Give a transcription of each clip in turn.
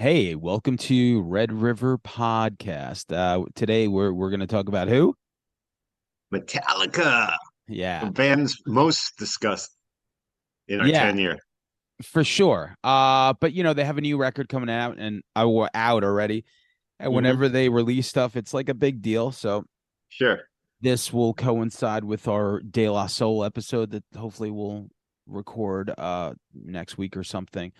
Hey, welcome to Red River Podcast. Today we're going to talk about who? Metallica, the Yeah. band's most discussed in our Yeah, tenure. for sure. But they have a new record coming out and out already. And Hmm. whenever they release stuff, it's like a big deal. So Sure. this will coincide with our De La Soul episode that hopefully we'll record next week or something.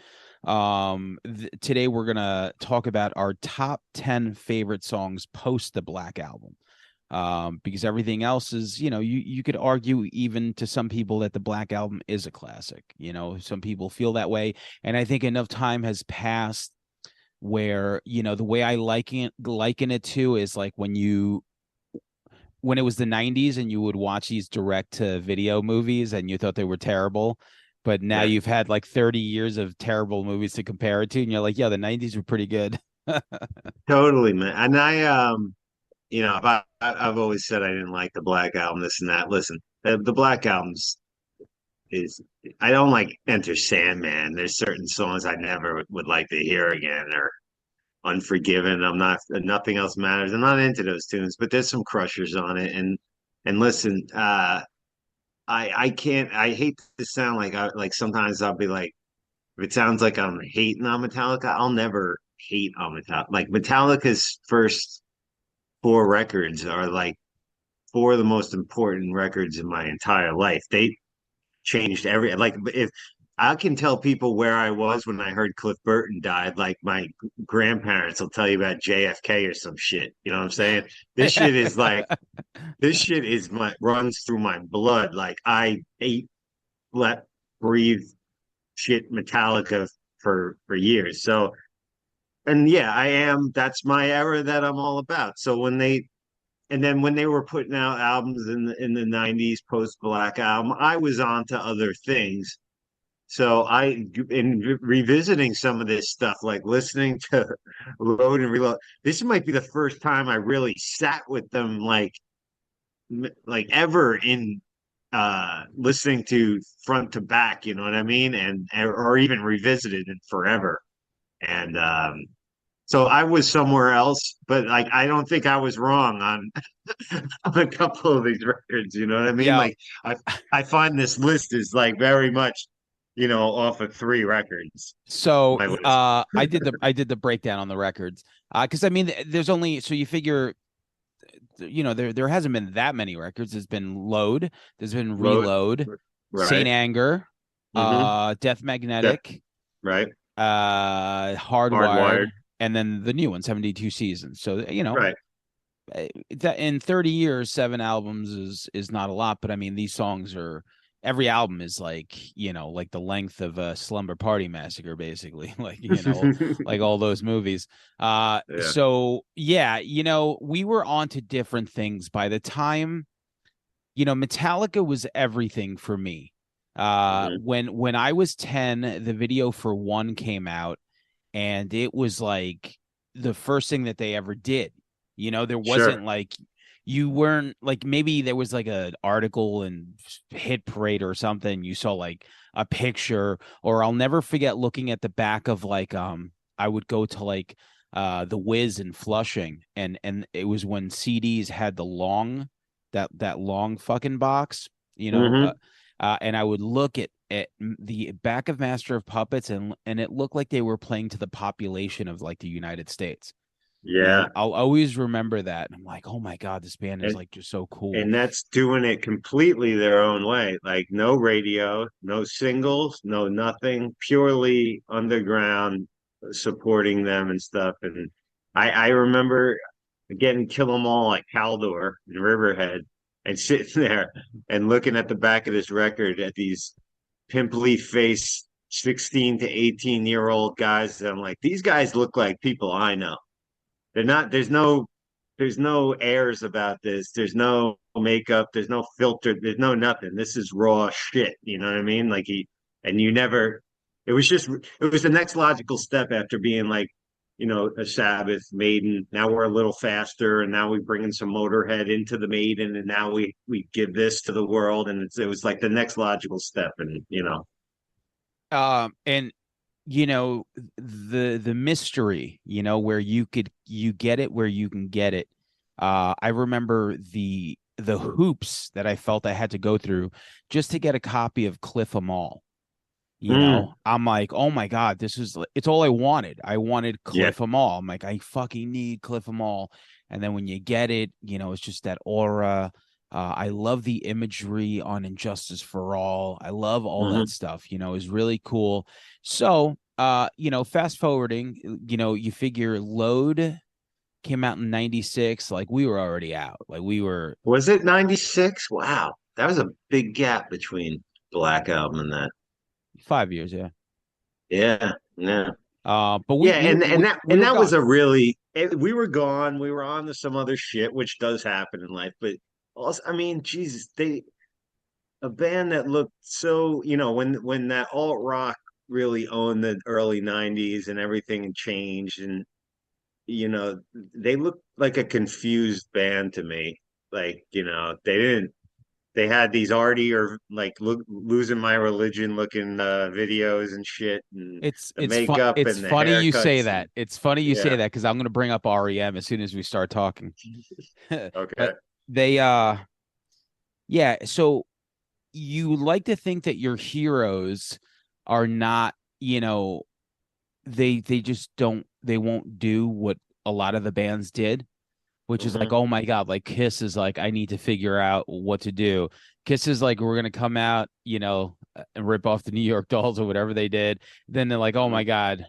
Today we're going to talk about our top 10 favorite songs post the Black Album. Because everything else is, you could argue even to some people that the Black Album is a classic. Some people feel that way, and I think enough time has passed where the way I liken it to is like when it was the 90s and you would watch these direct to video movies and you thought they were terrible, but now Yeah. you've had like 30 years of terrible movies to compare it to, and you're like, yeah, the 90s were pretty good. Totally, man. And I've always said I didn't like the Black Album, this and that. Listen, the Black Album's is I don't like Enter Sandman. There's certain songs I never would like to hear again, or Unforgiven. I'm not Nothing Else Matters. I'm not into those tunes, but there's some crushers on it. And listen, I can't. I hate to sound like sometimes I'll be like, if it sounds like I'm hating on Metallica, I'll never hate on Metallica. Like Metallica's first four records are like four of the most important records in my entire life. They changed like if I can tell people where I was when I heard Cliff Burton died, like my grandparents will tell you about JFK or some shit. You know what I'm saying? This shit is like this shit is my runs through my blood. Like I ate, let, breathe shit Metallica for years. So and yeah, I am. That's my era that I'm all about. So when they were putting out albums in the '90s post Black Album, I was on to other things. So in revisiting some of this stuff, like listening to Load and Reload, this might be the first time I really sat with them like ever in listening to front to back, you know what I mean? And or even revisited it forever. And so I was somewhere else, but like I don't think I was wrong on on a couple of these records, you know what I mean? Yeah. Like I I find this list is like very much, off of three records, So my list. I did the breakdown on the records. Because I mean there's only, so you figure, there hasn't been that many records. There's been Load, there's been Load, Reload, Saint right? Anger, Mm-hmm. Death That Magnetic, right. Hardwired, Hardwired, and then the new one, 72 Seasons. So right. that in 30 years, seven albums is not a lot, but I mean these songs are, every album is like, like the length of a Slumber Party Massacre, basically. Like, like all those movies. Yeah. So yeah, we were on to different things by the time, Metallica was everything for me. Hmm. When I was 10, the video for One came out, and it was like the first thing that they ever did. There Sure. wasn't like, you weren't like, maybe there was like an article in Hit Parade or something. You saw like a picture, or I'll never forget looking at the back of like, I would go to like the Wiz in Flushing, and it was when CDs had the long, that long fucking box, Hmm. and I would look at the back of Master of Puppets, and it looked like they were playing to the population of like the United States. Yeah. I'll always remember that. And I'm like, oh my God, this band is And like just so cool. and that's doing it completely their own way. Like no radio, no singles, no nothing, purely underground supporting them and stuff. And I remember getting Kill 'Em All at Caldor in Riverhead and sitting there and looking at the back of this record at these pimply faced 16 to 18-year-old guys. And I'm like, these guys look like people I know. They're not, there's no airs about this. There's no makeup. There's no filter. There's no nothing. This is raw shit. You know what I mean? And you never, it was just, it was the next logical step after being like, a Sabbath, Maiden. Now we're a little faster, and now we bring in some Motorhead into the Maiden, and now we give this to the world, and it was like the next logical step, and. And the mystery, where you get it where you can get it. I remember the hoops that I felt I had to go through just to get a copy of Cliff 'Em All. Mm, I'm like, oh my God, it's all I wanted. I wanted yeah. Cliff 'Em All. I'm like, I fucking need Cliff 'Em All. And then when you get it, it's just that aura. I love the imagery on Injustice for All. I love all that Hmm. stuff, is really cool. So, fast forwarding, you figure Load came out in 96, like we were already out. Like we were Was it 96? Wow. That was a big gap between Black Album and that. 5 years, yeah. Yeah. Yeah. But we Yeah, we we we and were that was gone. a really we were gone. We were on to some other shit, which does happen in life. But also, I mean, Jesus, they a band that looked so, when that alt rock really owned the early 90s and everything had changed, and you know, they looked like a confused band to me. Like, they didn't they had these arty or like losing my religion looking videos and shit, and the makeup It's and the funny you say haircuts, that. and It's funny you say yeah. that because I'm gonna bring up REM as soon as we start talking. But Okay. they yeah, so you like to think that your heroes are not, they just they won't do what a lot of the bands did, which is like, Hmm. oh my God, like Kiss is like, I need to figure out what to do. Kiss is like, we're gonna come out, and rip off the New York Dolls or whatever they did. Then they're like, oh Hmm. my God,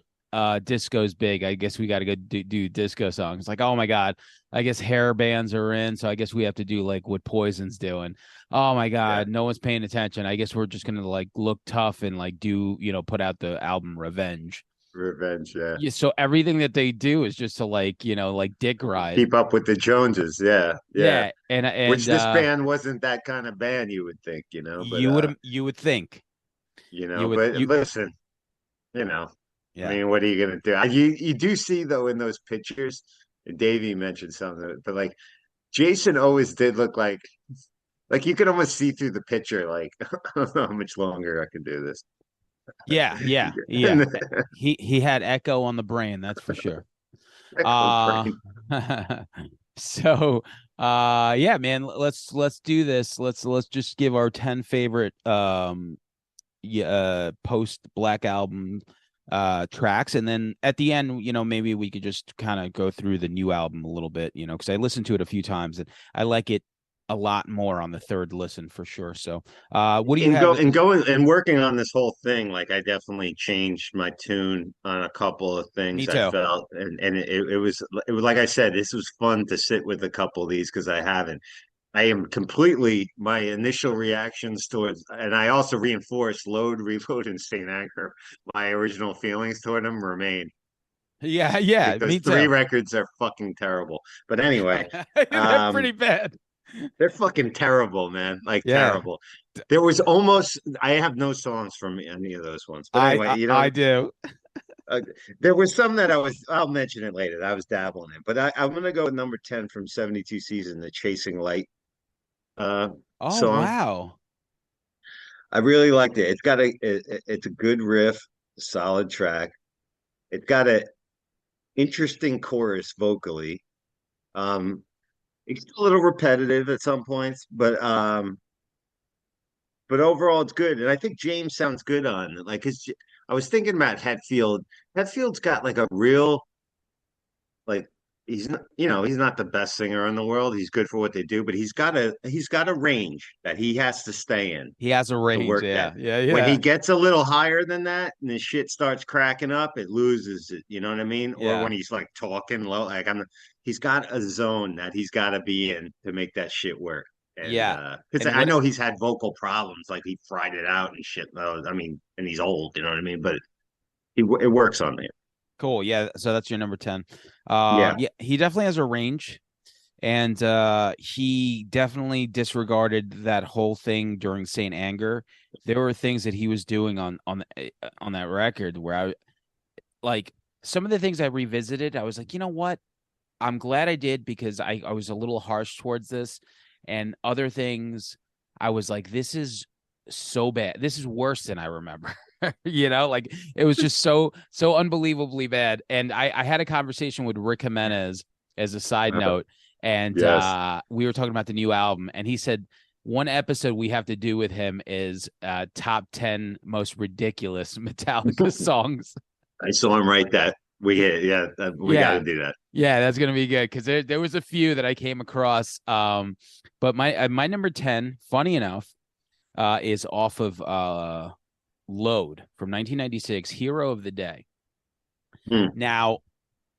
disco's big. I guess we got to go do disco songs. Like, oh my God, I guess hair bands are in, so I guess we have to do like what Poison's doing. Oh my Yeah. God, no one's paying attention. I guess we're just gonna like look tough and like do, put out the album Revenge. Revenge. Yeah. Yeah, so everything that they do is just to like, like dick ride. Keep up with the Joneses. Yeah. Yeah. Yeah, and Which this band wasn't that kind of band, you would think, but you would think you would but you listen, you know, I yeah mean, what are you gonna do? You do see though in those pictures, and Davey mentioned something, but like Jason always did look like you could almost see through the picture, like I don't know how much longer I can do this. yeah. He had Echo on the brain, that's for sure. Echo Uh brain. so yeah, man, let's do this. Let's just give our 10 favorite yeah, post Black Album tracks, and then at the end, maybe we could just kind of go through the new album a little bit, because I listened to it a few times and I like it a lot more on the third listen for sure. So what do you have? Going and working on this whole thing, like I definitely changed my tune on a couple of Me things I too. felt, and it was like I said, this was fun to sit with a couple of these because I haven't. I am completely my initial reactions towards, and I also reinforce Load, Reload, and Saint Anger. My original feelings toward them remain. Yeah, Like those me three too. records are fucking terrible. But anyway, They're um, pretty bad. they're fucking terrible, man. Like Yeah, terrible. There was almost I have no songs from any of those ones. But I anyway, I, I do. uh, there was some that I'll mention it later. That I was dabbling in. But I'm gonna go with number 10 from 72 Season, the Chasing Light uh Oh song. wow. I really liked it. It's a good riff, solid track. It's got a interesting chorus vocally. Um, it's a little repetitive at some points, but overall it's good. And I think James sounds good on it. Like his I was thinking about Hetfield. Hetfield's got like a real like he's not the best singer in the world. He's good for what they do, but he's got a range that he has to stay in He has a to range. work Yeah, that. yeah, When he yeah, gets a little higher than that and the shit starts cracking up, it loses it. You know what I mean? Or yeah, when he's like talking low, he's got a zone that he's got to be in to make that shit work. And yeah. because And I what? know he's had vocal problems, like he fried it out and shit. Though I mean, and he's old, you know what I mean? But it works on me. Cool. Yeah. So that's your number 10. Yeah. Yeah, he definitely has a range, and he definitely disregarded that whole thing during Saint Anger. There were things that he was doing on that record where I like some of the things I revisited. I was like, you know what? I'm glad I did because I was a little harsh towards this, and other things I was like, this is so bad. This is worse than I remember. Like it was just so unbelievably bad. And I had a conversation with Rick Jimenez as a side note, and Yes. we were talking about the new album, and he said one episode we have to do with him is top 10 most ridiculous Metallica songs. I saw him write that. We hit, yeah, we got Yeah. to do that. Yeah, that's gonna be good because there was a few that I came across. But my number 10, funny enough, is off of Load from 1996, Hero of the Day. Hmm. Now,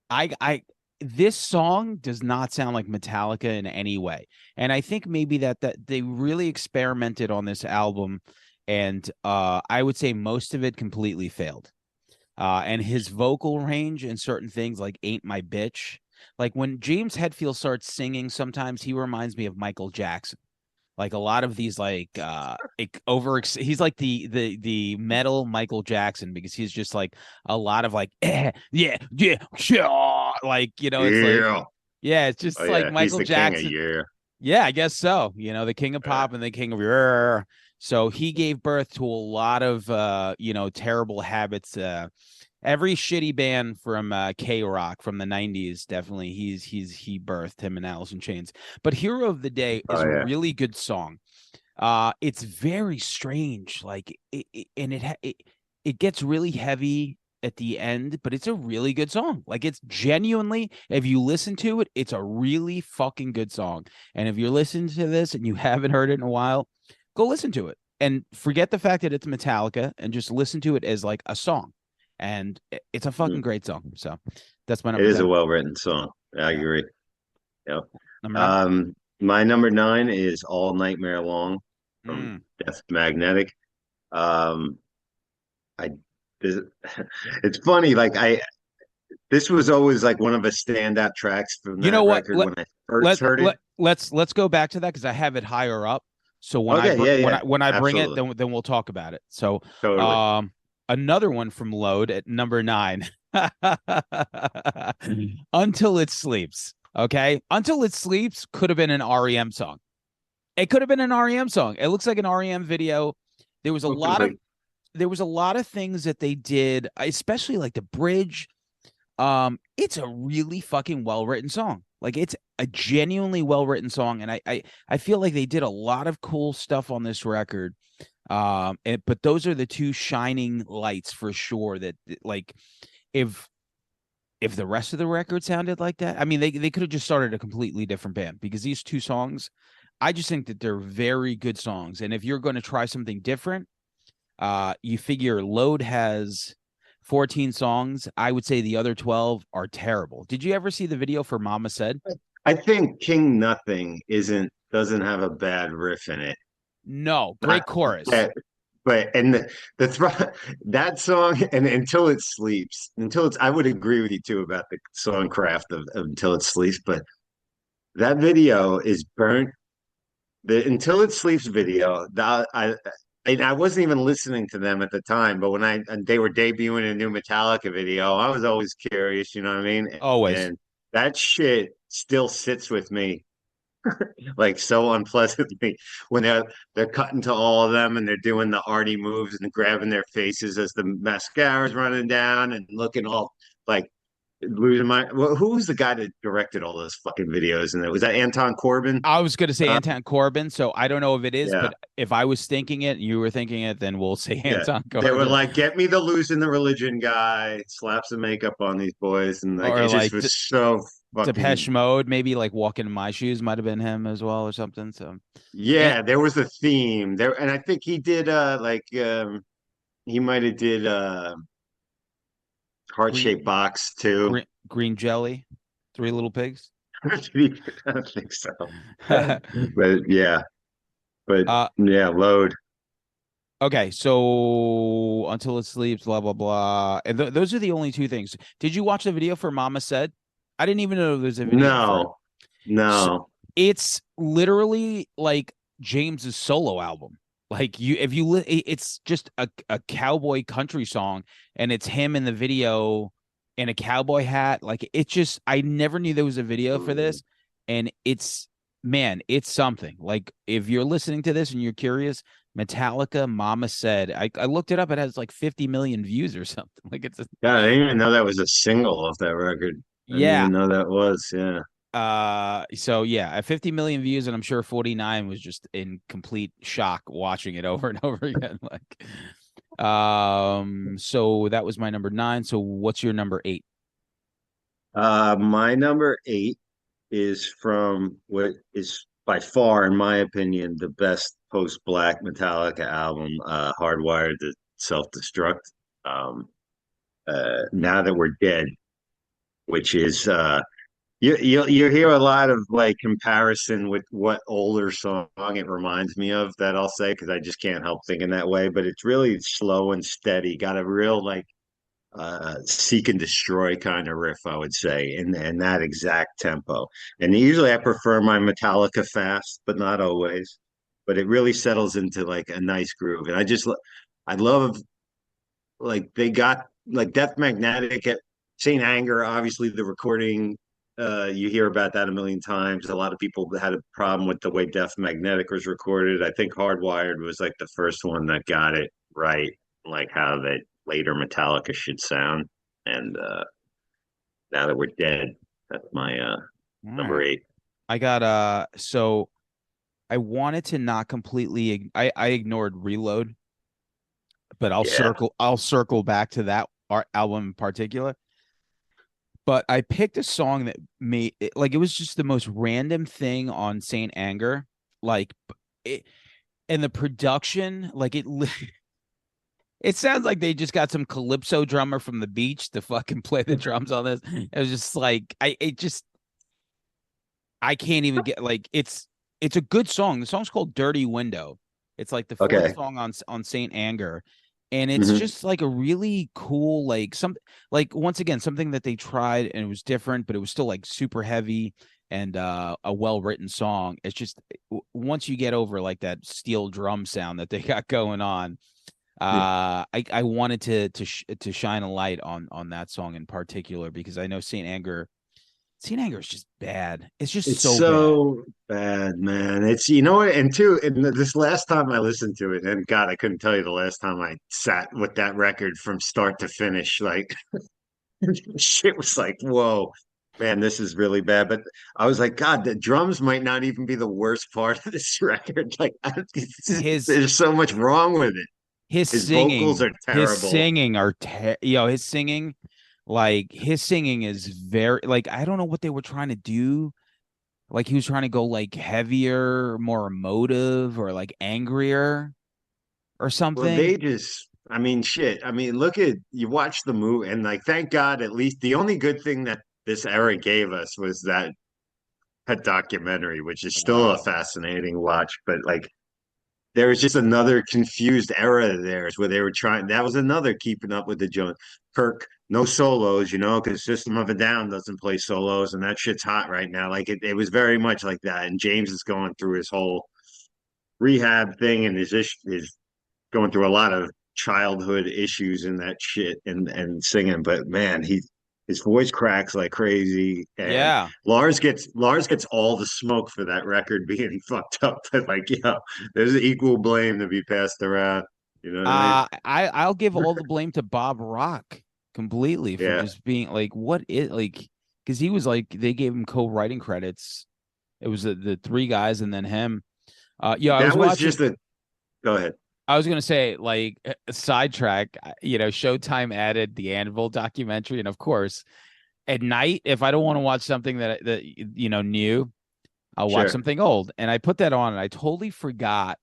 I this song does not sound like Metallica in any way. And I think maybe that they really experimented on this album, and I would say most of it completely failed. And his vocal range and certain things like Ain't My Bitch. Like when James Hetfield starts singing, sometimes he reminds me of Michael Jackson. Like a lot of these he's like the metal Michael Jackson because he's just like a lot of like yeah yeah like it's like Yeah. yeah it's Oh just like yeah, he's Michael the king of Jackson. yeah. Yeah, I guess so. The king of pop and the king of so he gave birth to a lot of terrible habits. Every shitty band from K Rock from the 90s, definitely he birthed him and Alice in Chains. But Hero of the Day is Oh a yeah. really good song. It's very strange, like it gets really heavy at the end, but it's a really good song. Like it's genuinely, if you listen to it, it's a really fucking good song. And if you're listening to this and you haven't heard it in a while, go listen to it and forget the fact that it's Metallica and just listen to it as like a song. And it's a fucking Hmm. great song. So that's my It number is a 10. well-written song. I Yeah. agree. Yeah. Number nine. My number nine is All Nightmare Long from Mm. Death Magnetic. Um, I this, it's funny, like this was always like one of the standout tracks from You know that what? record when I first heard it. Let's go back to that because I have it higher up. So Okay, yeah, yeah, when I bring it, absolutely, then we'll talk about it. So totally. um another one from Load at number 9. Until It Sleeps. Okay. Until It Sleeps could have been an REM song. It could have been an REM song. It looks like an REM video. There was a lot of Totally. there was a lot of things that they did, especially like the bridge. It's a really fucking well-written song. Like it's a genuinely well-written song, and I feel like they did a lot of cool stuff on this record. But those are the two shining lights for sure that like if the rest of the record sounded like that, I mean they could have just started a completely different band because these two songs, I just think that they're very good songs. And if you're going to try something different, you figure Load has 14 songs. I would say the other 12 are terrible. Did you ever see the video for Mama Said? I think King Nothing isn't doesn't have a bad riff in it. No, Not great chorus. that, but and that song and until it's I would agree with you too about the song craft of Until It Sleeps, but that video is burnt. The Until It Sleeps video, and I wasn't even listening to them at the time, but when they were debuting a new Metallica video, I was always curious, you know what I mean? Always. And that shit still sits with me like so unpleasantly when they're cutting to all of them and they're doing the arty moves and grabbing their faces as the mascara's running down and looking all like losing my. Well, who was the guy that directed all those fucking videos? And was that Anton Corbin? I was going to say Uh, Anton Corbin, so I don't know if it is, yeah, but if I was thinking it and you were thinking it, then we'll say yeah. Anton They were Corbin. like, "Get me the losing the religion guy." Slap some makeup on these boys, and like Or it just like was so Depeche fucking. Mode, maybe like Walking in My Shoes might have been him as well or something. So, and Yeah, there was a theme there, and I think he did he might have did heart green, shaped box too. green jelly, Three Little Pigs. I don't think so. But yeah, but uh, yeah, load. Okay, so Until It Sleeps, blah blah blah, and those are the only two things. Did you watch the video for Mama Said? I didn't even know there's a video for it. No, So no. it's literally like James's solo album. Like if you it's just a cowboy country song, and it's him in the video in a cowboy hat. Like it just, I never knew there was a video for this, and it's, man, it's something. Like if you're listening to this and you're curious, Metallica, Mama Said. I looked it up. It has like 50 million views or something. Like it's a, God, I didn't even know that was a single off that record. I didn't yeah. even know that was. Yeah. So yeah, at 50 million views, and I'm sure 49 was just in complete shock watching it over and over again. Like, so that was my number nine. So what's your number eight? My number eight is from what is by far, in my opinion, the best post-Black Metallica album, Hardwired to Self-Destruct. Um, Now That We're Dead, which is you hear a lot of like comparison with what older song it reminds me of that I'll say because I just can't help thinking that way, but it's really slow and steady, got a real like seek and destroy kind of riff, I would say, in that exact tempo. And usually I prefer my Metallica fast, but not always. But it really settles into like a nice groove. And I love like they got like Death Magnetic at Saint Anger, obviously the recording, you hear about that a million times. A lot of people had a problem with the way Death Magnetic was recorded. I think Hardwired was like the first one that got it right, like how that later Metallica should sound. And Now That We're Dead, that's my All number right. eight. I got so I wanted to not completely I ignored Reload, but Yeah. I'll circle back to that art album in particular. But I picked a song that made it, like it was just the most random thing on Saint Anger. Like it, and the production, like it sounds like they just got some calypso drummer from the beach to fucking play the drums on this. It was just like I can't even get like it's a good song. The song's called Dirty Window. It's like the fourth Okay. song on Saint Anger. And it's Hmm. just like a really cool, like once again, something that they tried and it was different, but it was still like super heavy and a well-written song. It's just once you get over like that steel drum sound that they got going on, I wanted to shine a light on that song in particular because I know Saint Anger is just bad. It's just It's so bad. so bad, man. It's you know what, and two, and this last time I listened to it, and God, I couldn't tell you the last time I sat with that record from start to finish. Like shit was like, whoa, man, this is really bad. But I was like, God, the drums might not even be the worst part of this record. Like, His there's so much wrong with it. His vocals are his terrible. singing are his singing, like his singing is very like I don't know what they were trying to do. Like he was trying to go like heavier, more emotive, or like angrier or Well, something. they just, I mean, shit. I mean, look at you watch the movie, and like, thank God, at least the only good thing that this era gave us was that documentary, which is still a Oh. fascinating watch. But like, there was just another confused era of theirs where they were trying. That was another keeping up with the Jones. Kirk, no solos, because System of a Down doesn't play solos, and that shit's hot right now. Like it was very much like that. And James is going through his whole rehab thing, and his going through a lot of childhood issues and that shit and singing. But man, his voice cracks like crazy. And Yeah. Lars gets all the smoke for that record being fucked up. But like, there's equal blame to be passed around. You know what I mean? I'll give all the blame to Bob Rock completely for Yeah. just being like what it like because he was like they gave him co-writing credits. It was the three guys and then him. Yeah, I was That was watching. just a go ahead. I was gonna say like a sidetrack. Showtime added the Anvil documentary, and of course, at night if I don't want to watch something that new, I'll watch Sure. something old. And I put that on, and I totally forgot.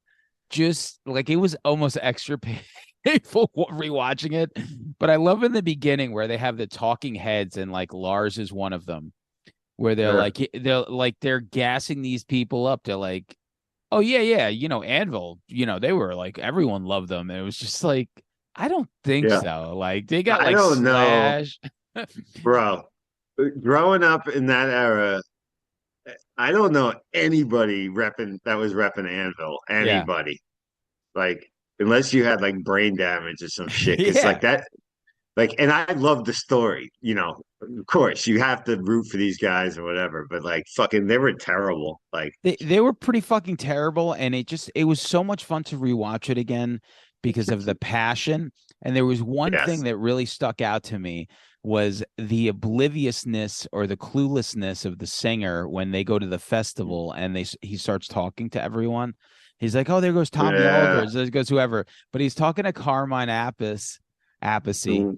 Just like it was almost extra painful rewatching it. But I love in the beginning where they have the talking heads, and like Lars is one of them, where Yeah. they're gassing these people up to like, oh yeah, yeah, Anvil, they were like everyone loved them. And it was just like, I don't think Yeah. so. Like they got I like don't know, Slash. bro. Growing up in that era, I don't know anybody repping that was repping Anvil. Yeah. Anybody. Like, unless you had like brain damage or some shit. Cause like Yeah. that Like, and I love the story, of course you have to root for these guys or whatever, but like fucking they were terrible. Like, They were pretty fucking terrible, and it was so much fun to rewatch it again because of the passion. And there was one thing yes. that really stuck out to me was the obliviousness or the cluelessness of the singer when they go to the festival and he starts talking to everyone. He's like, "Oh, there goes Tommy Yeah. Aldridge, there goes whoever," but he's talking to Carmine Appice, Mm,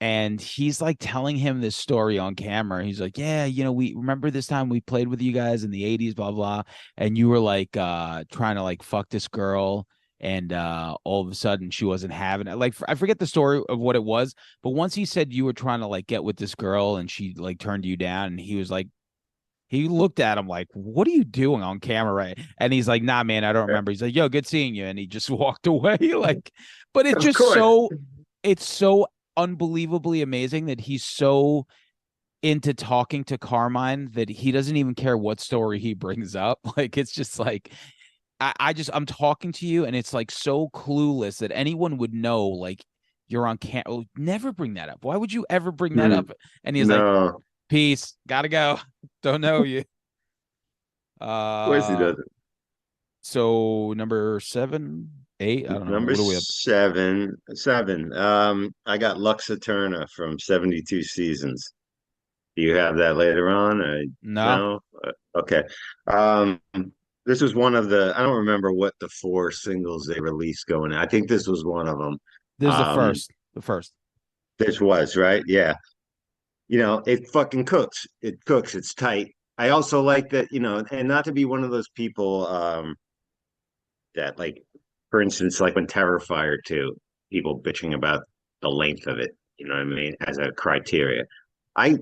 and he's like telling him this story on camera. He's like, "Yeah, we remember this time we played with you guys in the 80s, blah blah, and you were like trying to like fuck this girl, and all of a sudden she wasn't having it." Like, I forget the story of what it was, but once he said you were trying to like get with this girl and she like turned you down, and he was like, he looked at him like, "What are you doing on camera?" Right? And he's like, "Nah, man, I don't remember." He's like, "Yo, good seeing you," and he just walked away. Like, but of course. it's so unbelievably amazing that he's so into talking to Carmine that he doesn't even care what story he brings up. Like, it's just like, I'm talking to you, and it's like so clueless that anyone would know, like, you're on camera. Oh, never bring that up. Why would you ever bring that Mm, up? And he's like, no, of "Peace, gotta go. Don't know you." course he Uh, doesn't. so number seven, eight, I don't know. Number What are we up? seven. I got Lux Eterna from 72 Seasons. Do you have that later on? No, No? Okay. Um, this was one of I don't remember what the four singles they released going. I think this was one of them. this is the Um, first. The first. this was, right? Yeah. It fucking cooks. It cooks. It's tight. I also like that, and not to be one of those people, that like, for instance, like when Terrifier 2, people bitching about the length of it, you know what I mean, as a criteria. I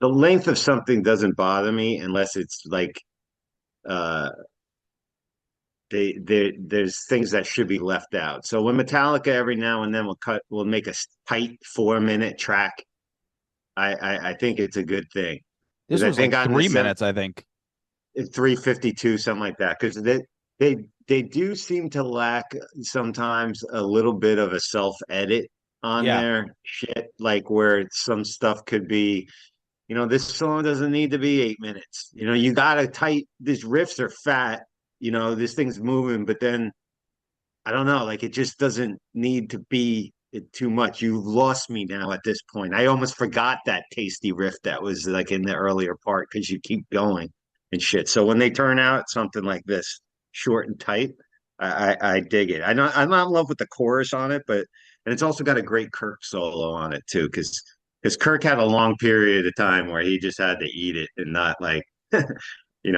The length of something doesn't bother me unless it's like, uh there's things that should be left out. So when Metallica every now and then will make a tight 4-minute track, I think it's a good thing. This Because I was think like on 3 minutes, I think. 352, something like that, because they do seem to lack sometimes a little bit of a self edit on Yeah. their shit, like where some stuff could be, this song doesn't need to be 8 minutes. You gotta tight, these riffs are fat, this thing's moving, but then I don't know, like it just doesn't need to be too much. You've lost me now at this point. I almost forgot that tasty riff that was like in the earlier part because you keep going and shit. So when they turn out something like this, short and tight, I dig it. I'm not in love with the chorus on it, but and it's also got a great Kirk solo on it too, because Kirk had a long period of time where he just had to eat it and not like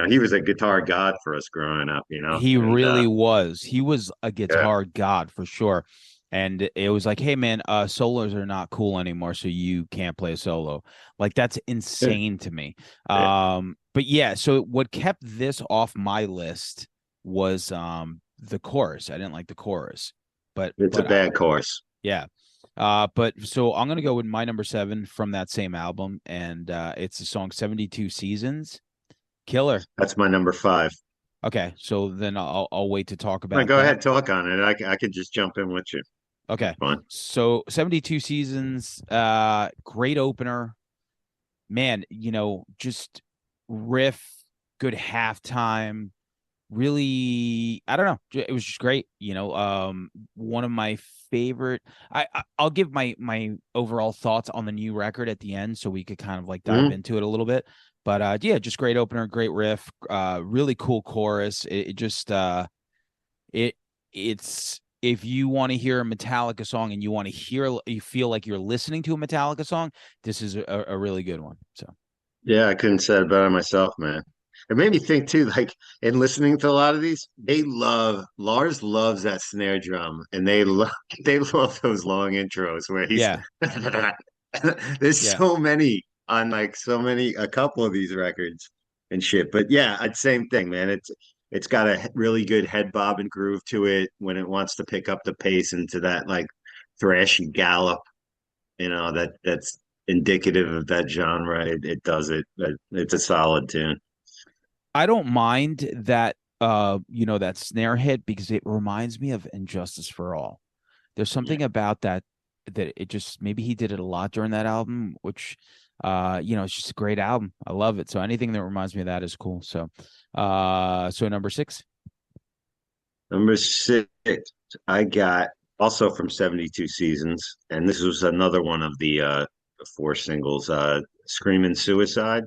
he was a guitar god for us growing up, He and really was. He was a yeah. guitar god for sure. And it was like, "Hey man, solos are not cool anymore, so you can't play a solo." Like, that's insane to me. Yeah. But yeah, so what kept this off my list was the chorus. I didn't like the chorus. But It's a bad course. yeah. But so I'm gonna go with my number seven from that same album, and it's the song 72 Seasons. Killer. That's my number five. Okay, so then I'll wait to talk All right, about go that. ahead, talk on it. I could just jump in with you. That's Okay. fine. So 72 Seasons, great opener. Man, just riff, good halftime. Really, I don't know. It was just great. One of my favorite. I'll give my overall thoughts on the new record at the end, so we could kind of like dive Mhm. into it a little bit. But yeah, just great opener, great riff, really cool chorus. It just it it's if you want to hear a Metallica song and you feel like you're listening to a Metallica song, this is a really good one. So Yeah, I couldn't say it better myself, man. It made me think too, like in listening to a lot of these, Lars loves that snare drum, and they love they love those long intros where he's yeah, there's yeah. so many on like so many a couple of these records and shit. But yeah, it's same thing, man. It's got a really good head bob and groove to it when it wants to pick up the pace into that like thrashy gallop, that's indicative of that genre. It does it. It's a solid tune. I don't mind that that snare hit because it reminds me of Injustice for All. There's Yeah. something about that that it just maybe he did it a lot during that album, which it's just a great album. I love it. So anything that reminds me of that is cool. So so number six. Number six, I got also from 72 Seasons, and this was another one of the four singles, Screaming Suicide.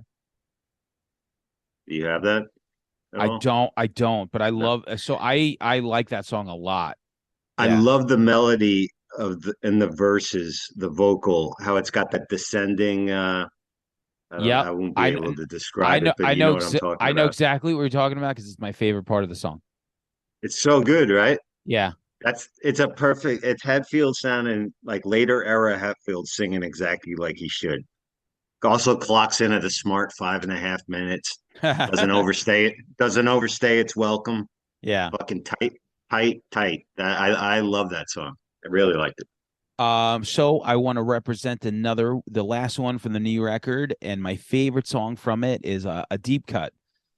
Do you have that at all? I don't, but I No. love so I like that song a lot. I Yeah. love the melody of in the verses, the vocal, how it's got that descending Yep. I won't be I able to describe it, but you know what I'm talking I know about. exactly what you're talking about because it's my favorite part of the song. It's so good, right? Yeah. It's a perfect it's Hetfield sounding like later era Hetfield singing exactly like he should. Also clocks in at a smart 5.5 minutes. Doesn't overstay its welcome. Yeah. Fucking tight, tight, tight. I love that song. I really liked it. So I want to represent the last one from the new record, and my favorite song from it is a deep cut.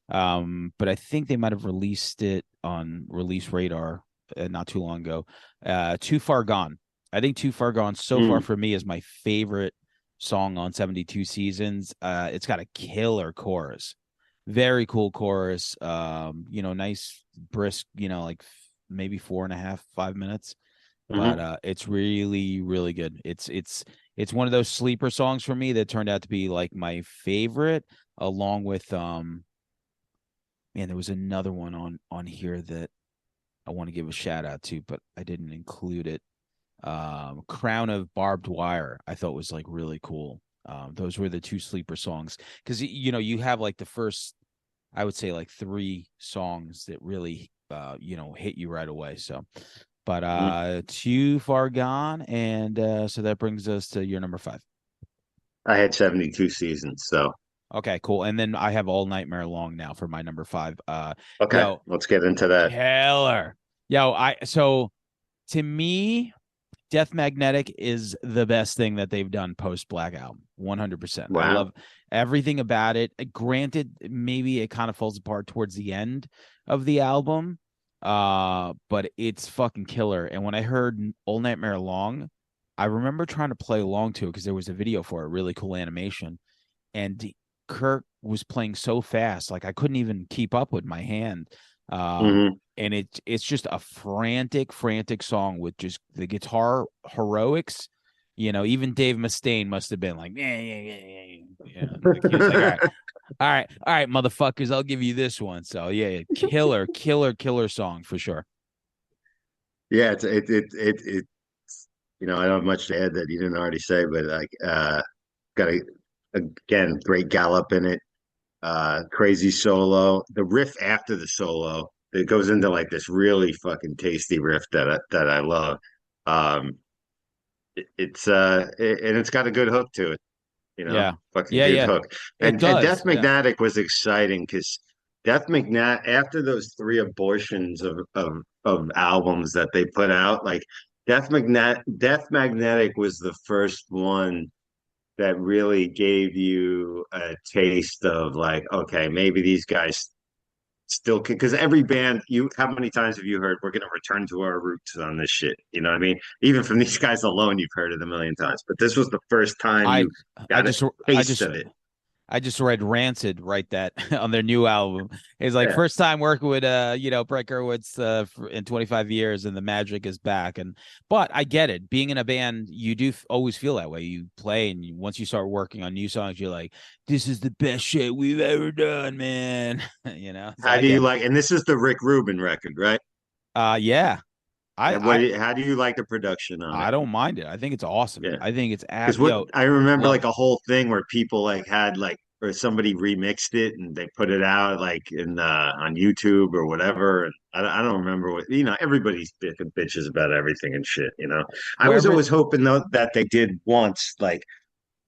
But I think they might have released it on Release Radar not too long ago. Too Far Gone. I think Too Far Gone so far Mm, for me is my favorite song on 72 Seasons. It's got a killer chorus. Very cool chorus. Nice brisk, like maybe 4.5, 5 minutes. But hmm it's really, really good. It's one of those sleeper songs for me that turned out to be like my favorite, along with man, there was another one on here that I want to give a shout out to, but I didn't include it. Crown of Barbed Wire, I thought was like really cool. Those were the two sleeper songs because you have like the first, I would say like three songs that really hit you right away. So, but Too Far Gone, and so that brings us to your number five. I had 72 seasons, so Okay, cool. And then I have All Nightmare Long now for my number five. okay, Yo, let's get into that. killer. Yo, so to me, Death Magnetic is the best thing that they've done post Black Album. 100%. I Wow. love everything about it. Granted, maybe it kind of falls apart towards the end of the album. But it's fucking killer. And when I heard All Nightmare Long, I remember trying to play along to it because there was a video for it, really cool animation. And Kirk was playing so fast, like I couldn't even keep up with my hand. hmm And it's just a frantic, frantic song with just the guitar heroics. Even Dave Mustaine must have been like, yeah, yeah, yeah, yeah, yeah. Like he was like, all right, motherfuckers, I'll give you this one. So yeah, killer, killer, killer song for sure. Yeah, I don't have much to add that you didn't already say, but like got a again great gallop in it. Crazy solo. The riff after the solo, it goes into like this really fucking tasty riff that I love. Um, and it's got a good hook to it, Yeah, fucking yeah, good yeah. hook. It And does. Death Yeah. Magnetic was exciting because Death Magnetic after those three abortions of albums that they put out, like Death Magnetic was the first one that really gave you a taste of like, okay, maybe these guys still can, because every band, how many times have you heard we're going to return to our roots on this shit? You know what I mean? Even from these guys alone, you've heard it a million times, but this was the first time I you I got a just I taste just of it. I just read Rancid write that on their new album. It's like Yeah. first time working with Brett Gurewitz in 25 years, and the magic is back. But I get it. Being in a band, you do always feel that way. You play, and once you start working on new songs, you're like, "This is the best shit we've ever done, man." So How I do you get it. like, and this is the Rick Rubin record, right? Yeah, And I how do you like the production on it? I don't mind it. I think it's awesome. Yeah. I think it's Because what yo I remember, love like it. a whole thing where people like had like, or somebody remixed it and they put it out like in on YouTube or whatever. And I don't remember what everybody's bitches about everything and shit. I was Wherever always hoping though that they did once. Like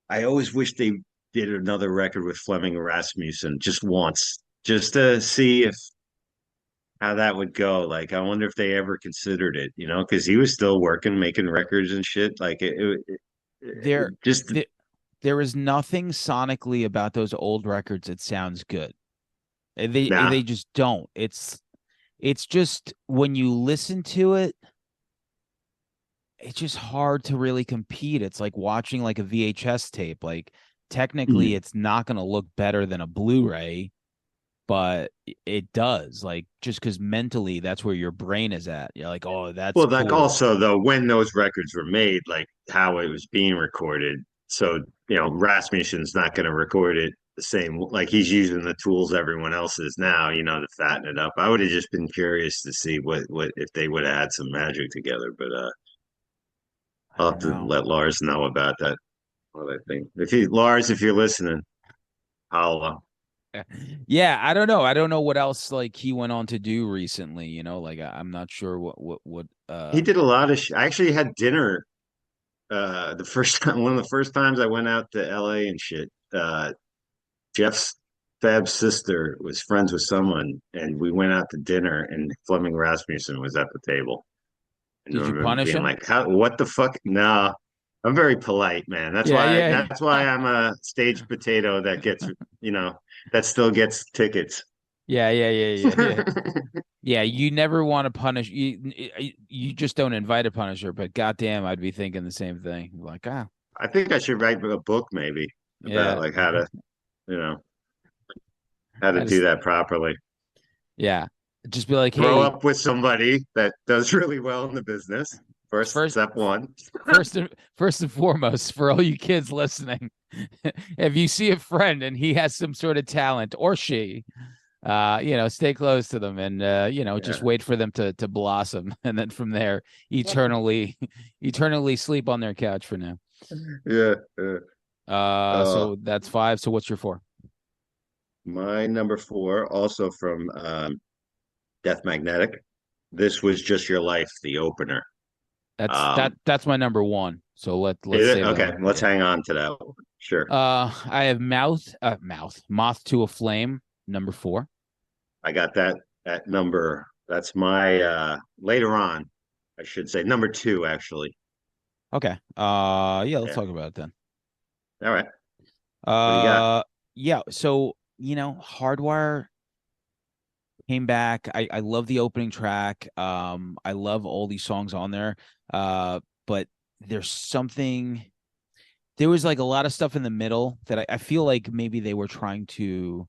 I always wish they did another record with Fleming Rasmussen just once, just to see if how that would go. Like I wonder if they ever considered it. Because he was still working, making records and shit. Like it there, just there there is nothing sonically about those old records that sounds good. They nah. just don't. It's just when you listen to it, it's just hard to really compete. It's like watching like a VHS tape. Like technically Mhm. it's not going to look better than a Blu-ray, but it does. Like just because mentally that's where your brain is at. You're like, oh, that's Well, like cool. also though, when those records were made, like how it was being recorded. So, Rasmussen's not going to record it the same. Like he's using the tools everyone else is now, to fatten it up. I would have just been curious to see what if they would have had some magic together. But I I'll don't have to know. let Lars know about that. What I think. Lars, if you're listening, holla. Yeah, I don't know. I don't know what else like he went on to do recently, like I'm not sure what He did a lot of. I actually had dinner the first time. One of the first times I went out to L.A. and shit. Jeff's Fab's sister was friends with someone, and we went out to dinner, and Fleming Rasmussen was at the table. And I did you remember punish being him? like, "How? What the fuck? No, I'm very polite, man. That's Yeah, why. yeah. That's why I'm a stage potato that gets, that still gets tickets." Yeah, yeah, yeah, yeah, yeah. Yeah, you never want to punish you just don't invite a punisher, but goddamn, I'd be thinking the same thing. Like, I think I should write a book maybe about yeah. like you know, how to I do just that properly. yeah. Just be like, Grow hey, up with somebody that does really well in the business. First, first step one. first and foremost, for all you kids listening, if you see a friend and he has some sort of talent or she, stay close to them and just Yeah. wait for them to blossom. And then from there, eternally, eternally sleep on their couch for now. Yeah. Yeah. So that's five. So what's your four? My number four, also from Death Magnetic. This was just your life, the opener. That's my number one. So let's Is it? save that Okay, one. let's Yeah. hang on to that one. Sure. I have moth to a flame, number four. I got that at number. That's my later on, I should say. Number two, actually. Okay. Yeah, let's Yeah. talk about it then. All right. What do you got? Uh, yeah. So Hardwire came back. I love the opening track. I love all these songs on there. But there's something. There was like a lot of stuff in the middle that I feel like maybe they were trying to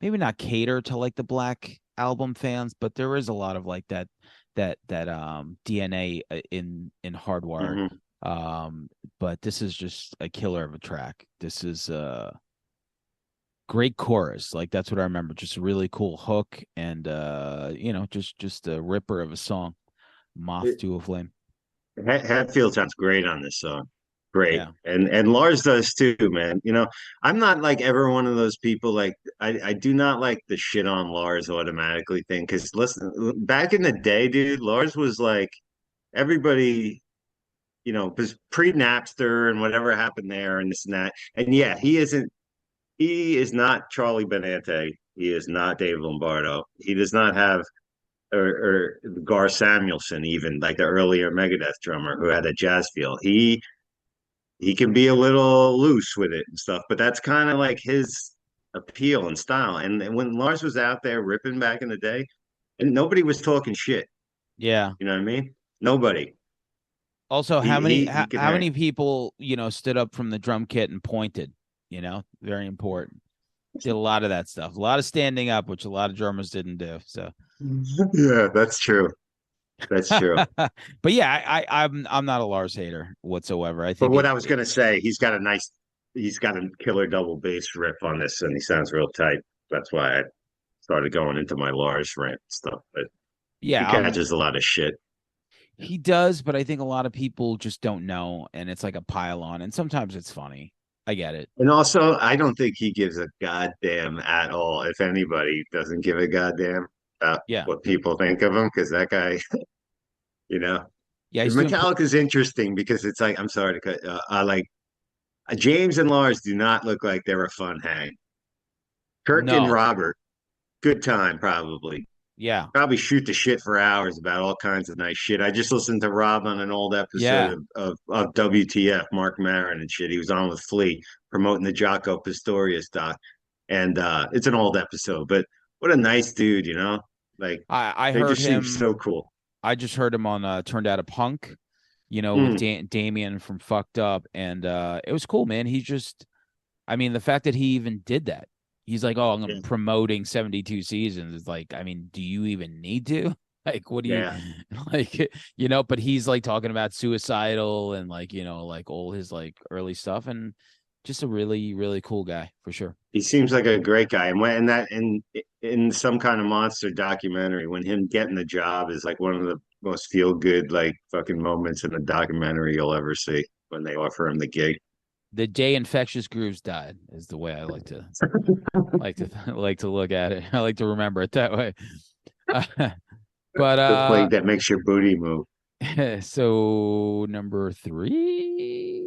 maybe not cater to like the Black Album fans, but there is a lot of like that DNA in Hardwire. Hmm. Um, but this is just a killer of a track. This is great chorus. Like that's what I remember. Just a really cool hook and just a ripper of a song. Moth to a Flame. Hatfield sounds great on this song. Great. Yeah. And Lars does too, man. I'm not like ever one of those people like I do not like the shit on Lars automatically thing. Cause listen, back in the day, dude, Lars was like everybody, was pre-Napster and whatever happened there and this and that. And yeah, he is not Charlie Benante. He is not Dave Lombardo. He does not have or Gar Samuelson, even like the earlier Megadeth drummer who had a jazz feel. He can be a little loose with it and stuff, but that's kind of like his appeal and style. And when Lars was out there ripping back in the day, and nobody was talking shit. Yeah. You know what I mean? Nobody. Also, He he he can how hang. many people, stood up from the drum kit and pointed, very important. Did a lot of that stuff. A lot of standing up, which a lot of drummers didn't do. So Yeah, that's true. That's true. but yeah, I'm not a Lars hater whatsoever. I But think what I was gonna say, he's got a killer double bass riff on this, and he sounds real tight. That's why I started going into my Lars rant stuff. But he yeah, catches a lot of shit. he does, but I think a lot of people just don't know, and it's like a pile on, and sometimes it's funny. I get it. And also, I don't think he gives a goddamn at all. If anybody doesn't give a goddamn about Yeah, what people think of him, because that guy, you know, yeah, he's doing. Metallica's interesting because it's like, I'm sorry to cut, I like James and Lars do not look like they're a fun hang. Kirk and No, Robert, good time probably. yeah, Probably shoot the shit for hours about all kinds of nice shit. I just listened to Rob on an old episode yeah. of WTF, Mark Maron and shit. He was on with Flea promoting the Jaco Pastorius doc. And it's an old episode, but what a nice dude, Like I they heard just seem him. so cool. I just heard him on Turned Out a Punk. with Mm, Damien from Fucked Up, and it was cool, man. He just, I mean, the fact that he even did that, he's like, oh, I'm yeah, promoting 72 seasons. It's like, I mean, do you even need to? Like, what do you yeah. like? But he's like talking about suicidal and like, like all his like early stuff, and just a really, really cool guy for sure. He seems like a great guy. And when that in some kind of monster documentary, when him getting the job is like one of the most feel good like fucking moments in a documentary you'll ever see when they offer him the gig. The day Infectious Grooves died is the way I like to look at it. I like to remember it that way. Uh, but The plague that makes your booty move. so number three.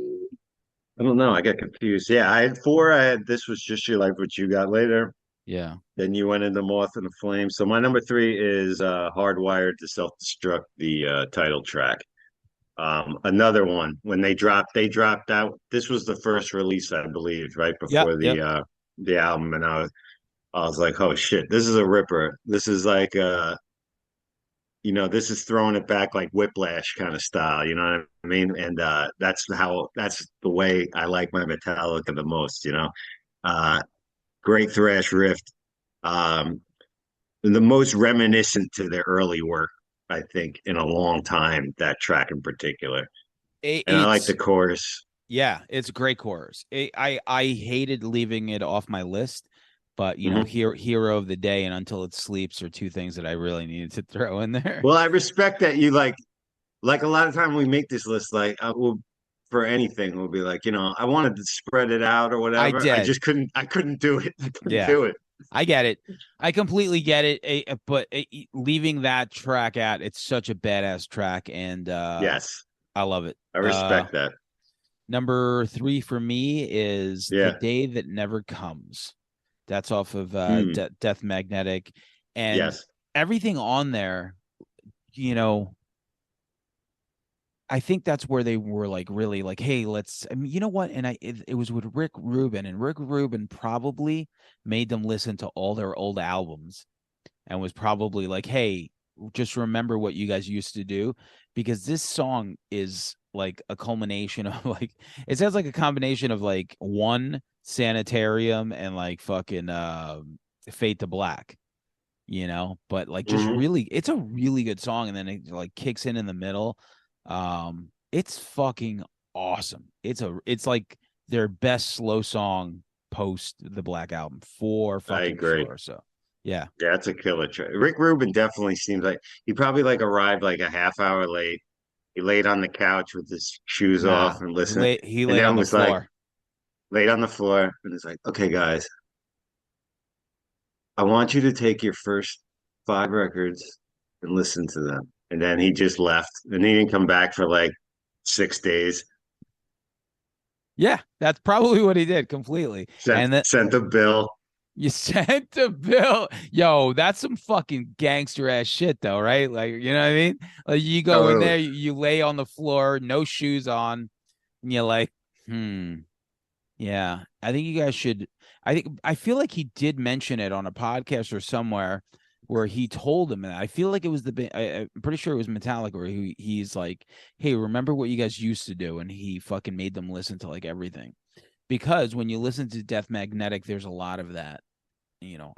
I don't know. I got confused. Yeah, I had four. I had This Was Just Your Life, what you got later. Yeah. Then you went into Moth and the Flame. So my number three is Hardwired to Self-Destruct, the title track. Another one when they dropped out. This was the first release, I believe, right Yep. before Yep. the album, and I was like, oh shit, this is a ripper. This is like this is throwing it back like Whiplash kind of style. You know what I mean? And that's the way I like my Metallica the most. Uh, great thrash riff. Um, the most reminiscent to their early work, I think, in a long time. That track in particular, and I like the It's chorus. yeah, it's a great chorus. I hated leaving it off my list, but Mhm. hero of the day and until it sleeps are two things that I really needed to throw in there. Well, I respect that you like a lot of time we make this list we'll for anything we'll be like I wanted to spread it out or I whatever. I did. just couldn't do it. I couldn't Yeah. do it. I get it. I completely get it. But leaving that track out, it's such a badass track, and Yes, I love it. I respect that. Number three for me is The Yeah. Day That Never Comes. That's off of Hmm. Death Magnetic, and Yes, everything on there. You know, I think that's where they were like really like, hey, let's. I mean, you know what? And it was with Rick Rubin, and Rick Rubin probably made them listen to all their old albums and was probably like, hey, just remember what you guys used to do, because this song is like a culmination of like, it sounds like a combination of like one sanitarium and like fucking Fade to Black, but like just hmm, really, it's a really good song, and then it like kicks in the middle. It's fucking awesome. It's like their best slow song post the Black Album for I fucking agree. sure. So yeah. Yeah, it's a killer track. Rick Rubin definitely seems like he probably like arrived like a half hour late. He laid on the couch with his shoes off Nah, and he listened, laid he and laid on then the was like floor. laid on the floor and was like, "Okay, guys, I want you to take your first five records and listen to them." And then he just left, and he didn't come back for like 6 days. Yeah, that's probably what he did completely. Sent And then sent a bill. you sent the bill. Yo, that's some fucking gangster ass shit though, right? Like, you know what I mean? Like you go in Totally. there, you lay on the floor, no shoes on, and you're like, hmm. Yeah, I think you guys should. I feel like he did mention it on a podcast or somewhere where he told him that. I feel like it was I'm pretty sure it was Metallica where he's like, "Hey, remember what you guys used to do?" And he fucking made them listen to like everything, because when you listen to Death Magnetic, there's a lot of that.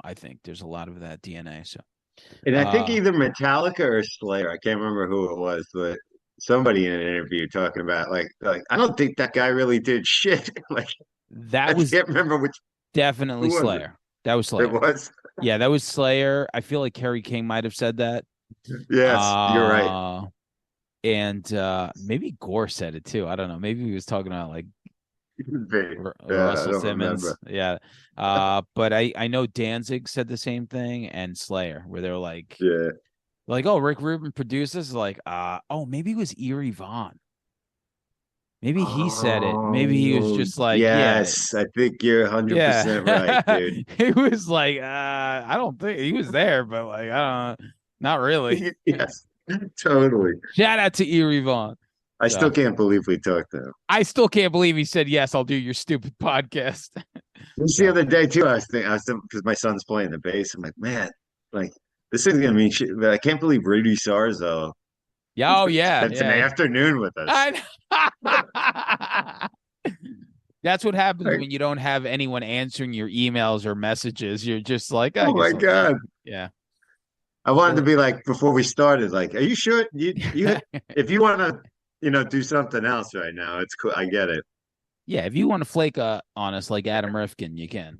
I think there's a lot of that DNA. So, And I think uh, either Metallica or Slayer, I can't remember who it was, but somebody in an interview talking about like I don't think that guy really did shit. Like that I was can't remember definitely who was it. Slayer. That was It Slayer. was. Yeah, that was Slayer. I feel like Kerry King might have said that. Yes, you're right. Uh and maybe Gore said it too. I don't know. Maybe he was talking about like Yeah, I Russell don't Simmons. remember. Yeah. But I know Danzig said the same thing, and Slayer, where they're Yeah. like, oh, Rick Rubin produced this. Like, oh, maybe it was Eerie Vaughn. Maybe he said it. Maybe he was Oh, just like, yeah, yes. I think you're 100% right, yeah. dude. He was like, I don't think he was there, but like, I don't, not really. Yes, totally. Shout out to Eerie Vaughn. I still So can't believe we talked to him. I still can't believe he said yes. I'll do your stupid podcast. Just the So other day too, I was thinking because my son's playing the bass. I'm like, man, like this isn't gonna mean shit. But I can't believe Rudy Sarzo. Yeah, oh yeah, Spent an yeah. afternoon with us. I That's what happens Like, when you don't have anyone answering your emails or messages. You're just like, I oh my guess I'll just, God. yeah. I wanted to Well, be like before we started, like, are you sure you if you want to, do something else right now, it's cool. I get it. yeah, if you want to flake on us like Adam Rifkin, you can.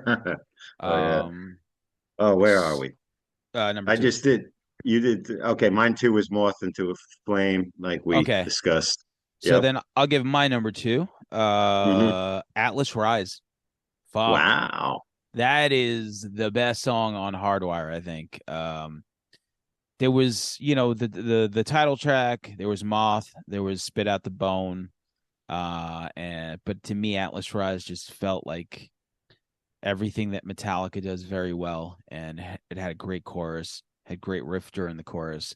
Oh yeah. Um, Oh, where are we? Number I two. just did. You did. Okay, mine too was Moth into a Flame, like we Okay, discussed. so Yep. then I'll give my number two. Hmm. Atlas Rise. Fuck, Wow. that is the best song on Hardwire, I think. There was, the title track. There was Moth. There was Spit Out the Bone. And but to me, Atlas Rise just felt like everything that Metallica does very well, and it had a great chorus, had great riff during the chorus.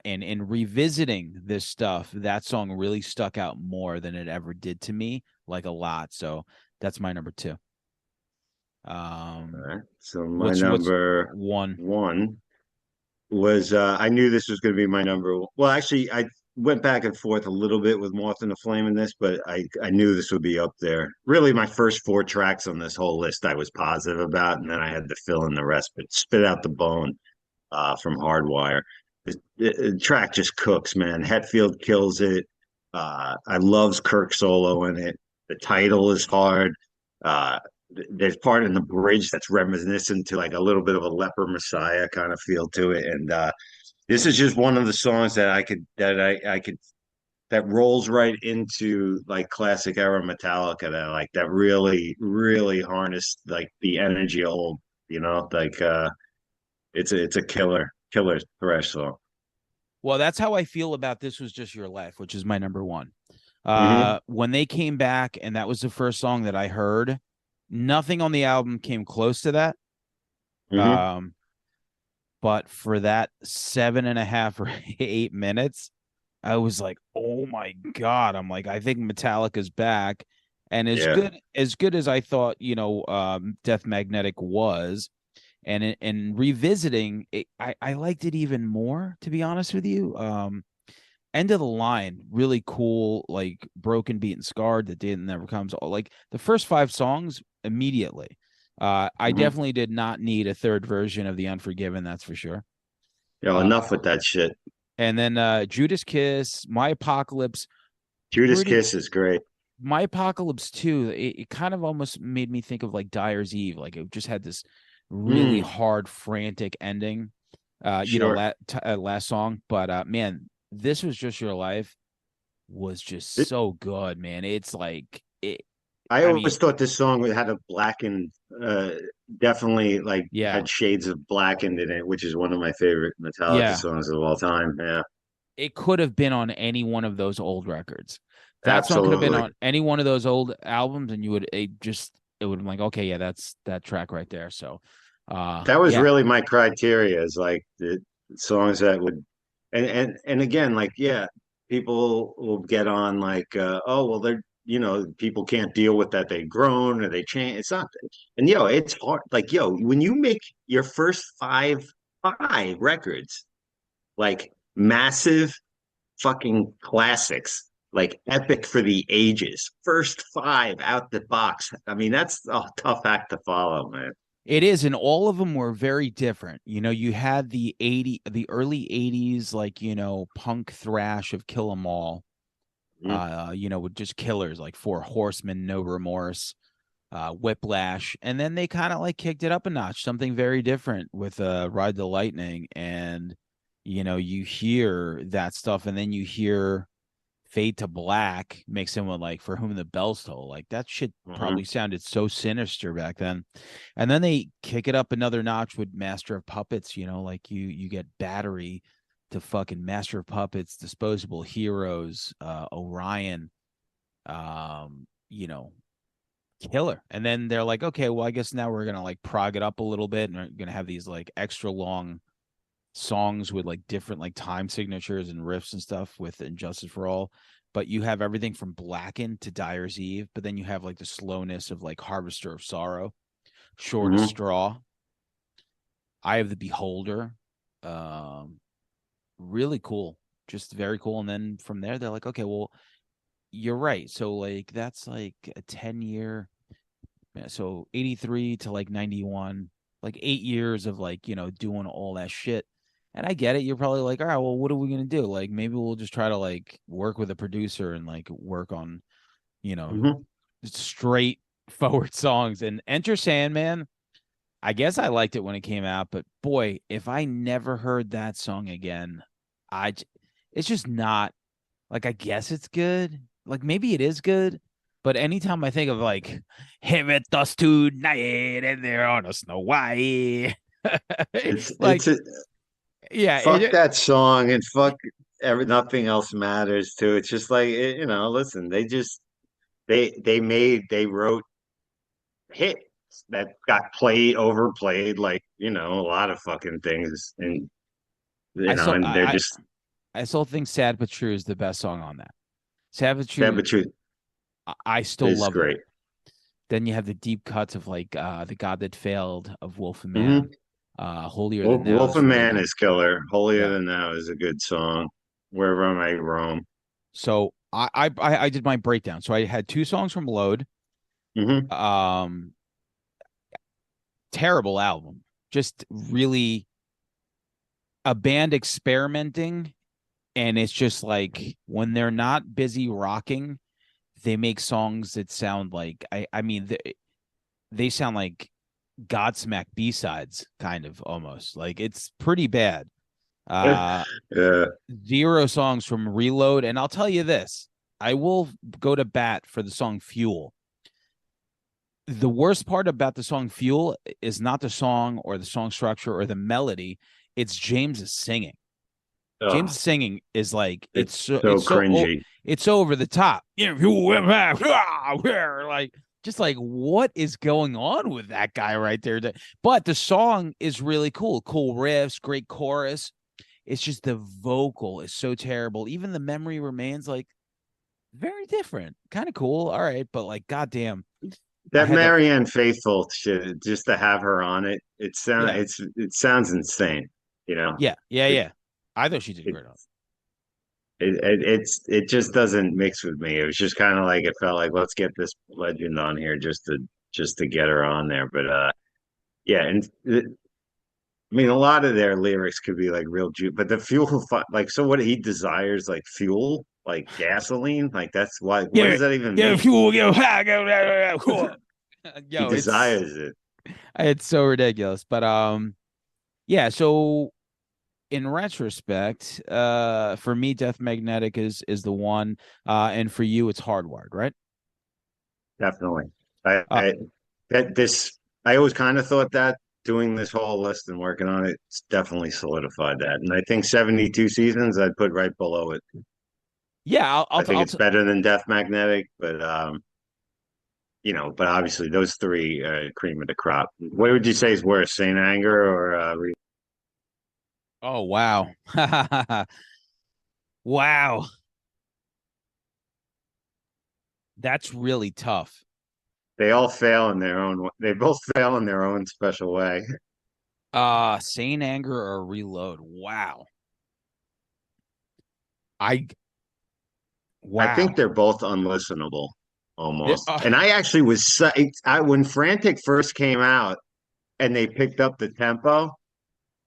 And in revisiting this stuff, that song really stuck out more than it ever did to me, like a lot. So that's my number two. All Um, right. So my what's number one? one was I knew this was going to be my number. Well, actually, I went back and forth a little bit with Moth and the Flame in this, but I knew this would be up there. Really, my first four tracks on this whole list I was positive about, and then I had to fill in the rest. But Spit Out the Bone from Hardwire. The track just cooks, man. Hetfield kills it. I loves Kirk solo in it. The title is hard. Uh, there's part in the bridge that's reminiscent to like a little bit of a Leper Messiah kind of feel to it, and this is just one of the songs that I could that rolls right into like classic era Metallica that really harnessed like the energy of old, like it's a killer thrash song. Well, that's how I feel about This Was Just Your Life, which is my number one. Hmm. When they came back, and that was the first song that I heard, nothing on the album came close to that. Hmm. Um, but for that 7.5 or 8 minutes, I was like, oh my God. I'm like, I think Metallica's back. And Yeah, as good as I thought, Death Magnetic was, and revisiting it, I liked it even more, to be honest with you. End of the Line, really cool, like Broken, Beaten, Scarred, That Day That Never Comes. Like the first five songs immediately. I hmm. definitely did not need a third version of The Unforgiven, that's for sure. Enough Uh, with that shit. and then Judas Kiss, My Apocalypse, Judas pretty Kiss is great. My Apocalypse too. It kind of almost made me think of like Dyer's Eve. Like it just had this really Mm, hard, frantic ending. sure. Last song, but man, This Was Just Your Life was just It, so good, man. It's like it. I I mean, always thought this song had a blackened, uh, definitely like yeah, had shades of blackened in it, which is one of my favorite Metallica yeah. songs of all time. Yeah, It could have been on any one of those old records. That song could have been absolutely. on any one of those old albums, and it would have been like, okay, yeah, that's that track right there. So, That was yeah, really my criteria is like the songs that would and again like yeah people will get on like oh well they're people can't deal with that they grown or they change it's not and it's hard like when you make your first five records like massive fucking classics like epic for the ages first five out the box I mean that's a tough act to follow man. it is, and all of them were very different. You had the early '80s, like punk thrash of Kill 'Em All. Mhm. With just killers like Four Horsemen, No Remorse, Whiplash, and then they kind of like kicked it up a notch, something very different with Ride the Lightning, and you hear that stuff, and then you hear Fade to Black makes someone like For Whom the Bells Toll. Like that shit Mhm. probably sounded so sinister back then. And then they kick it up another notch with Master of Puppets, like you get Battery to fucking Master of Puppets, Disposable Heroes, Orion, um, you know, killer. And then they're like, okay, well, I guess now we're gonna like prog it up a little bit and we're gonna have these like extra long songs with like different like time signatures and riffs and stuff with Injustice for All. But you have everything from Blackened to Dyer's Eve, but then you have like the slowness of like Harvester of Sorrow, Short of Mhm. Straw, Eye of the Beholder. Um, really cool, just very cool. And then from there, they're like, okay, well, you're right. So like that's like a 10-year, yeah, so 83 to like 91, like 8 years of like, doing all that shit. And I get it. You're probably like, all right, well, what are we gonna do? Like maybe we'll just try to like work with a producer and like work on, you know, Hmm. straight forward songs. And Enter Sandman, I guess I liked it when it came out, but boy, if I never heard that song again, I it's just not like, I guess it's good. Like maybe it is good, but anytime I think of like him at us tonight and they're on a Snow White, like It's a yeah, fuck that song and fuck nothing else matters too. It's just like listen, they wrote hits that got played overplayed like a lot of fucking things, and I saw and they're just I still think "Sad but True" is the best song on that. "Sad but sad, True," but truth I still is love that. great. Then you have the deep cuts of like "The God That Failed" of Wolf and Man. Hmm. "Holier Than Thou" Wolf is and really Man good. is killer. Holier Yeah. Than Thou is a good song. Wherever I may roam. So I did my breakdown. So I had two songs from Load. Hmm. Um, Terrible album. Just really a band experimenting, and it's just like when they're not busy rocking, they make songs that sound like I mean they sound like Godsmack B-sides kind of almost. Like it's pretty bad. Uh Yeah. Zero songs from Reload, and I'll tell you this. I will go to bat for the song Fuel. The worst part about the song Fuel is not the song or the song structure or the melody, it's James's singing. Oh, James singing is like it's so cringy. it's so over the top. You know, like just like what is going on with that guy right there? But the song is really cool. Cool riffs, great chorus. It's just the vocal is so terrible. Even the memory remains like very different. Kind of cool. All right, but like goddamn, I That had to Marianne Faithfull shit, just to have her on it, yeah. it sounds insane. You know, Yeah, yeah, it yeah. I thought she did it great on it. it just doesn't mix with me. It was just kind of like it felt like let's get this legend on here just to get her on there. But yeah, and I mean a lot of their lyrics could be like real juice, but the like so what he desires like fuel, like gasoline, like that's why what Yeah, does that even yeah. mean? If you will get He yo, desires it. it's so ridiculous. But yeah. So in retrospect, for me, Death Magnetic is the one, and for you, it's Hardwired, right? Definitely. Uh, I that this I always kind of thought that doing this whole list and working on it, it's definitely solidified that. And I think 72 seasons I'd put right below it. yeah, I think it's better than Death Magnetic, but but obviously those three cream of the crop. What would you say is worse, Saint Anger or oh wow, wow, that's really tough. they all fail in their own they both fail in their own special way. Sane Anger or Reload? Wow, I I wow. think they're both unlistenable Yeah, almost. And I actually was when Frantic first came out and they picked up the tempo,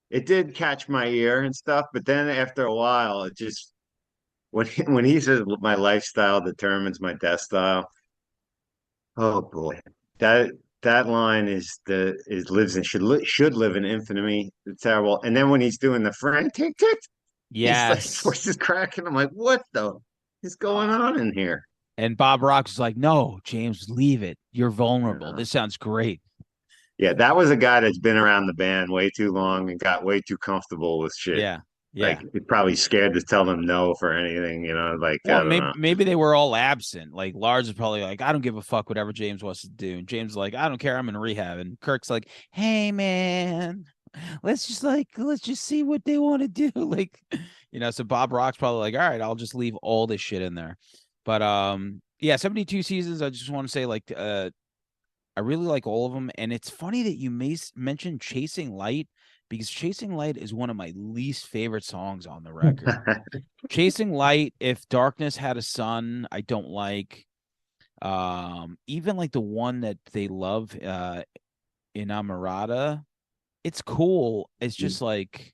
it did catch my ear and stuff. But then after a while, it just when he says my lifestyle determines my death style, oh boy, that that line is lives and should live in infamy. It's terrible. And then when he's doing the frantic tick, he's like his yes. voice is cracking. I'm like, what the is going Uh, on in here? and Bob Rock was like, "No, James, leave it. You're vulnerable. Yeah. This sounds great." Yeah, that was a guy that's been around the band way too long and got way too comfortable with shit. Yeah, Like yeah. he's probably scared to tell them no for anything, like I Well, don't maybe they were all absent. Like Lars is probably like, "I don't give a fuck whatever James wants to do." And James is like, "I don't care. I'm in rehab." And Kirk's like, "Hey, man, let's just see what they want to do." Like, so Bob Rock's probably like, "All right, I'll just leave all this shit in there." But yeah, 72 seasons. I just want to say like I really like all of them, and it's funny that you may mention Chasing Light because Chasing Light is one of my least favorite songs on the record. Chasing Light, If Darkness Had a Sun, I don't like. Even like the one that they love, Inamorata, it's cool. It's just like,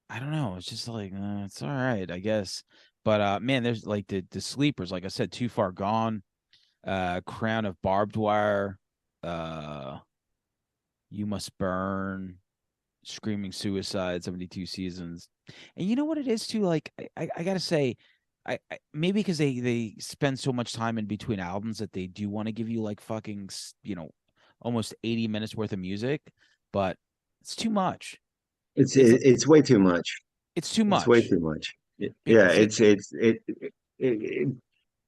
I don't know. It's just like, it's all right, I guess. But man, there's like the sleepers, like I said, Too Far Gone, Crown of Barbed Wire, uh, You Must Burn, Screaming Suicide, 72 Seasons. And you know what it is too? Like, I gotta say, maybe because they spend so much time in between albums that they do want to give you like fucking, almost 80 minutes worth of music, but it's too much. It's It's way too much. it's too It's way much. too much. Yeah, See, it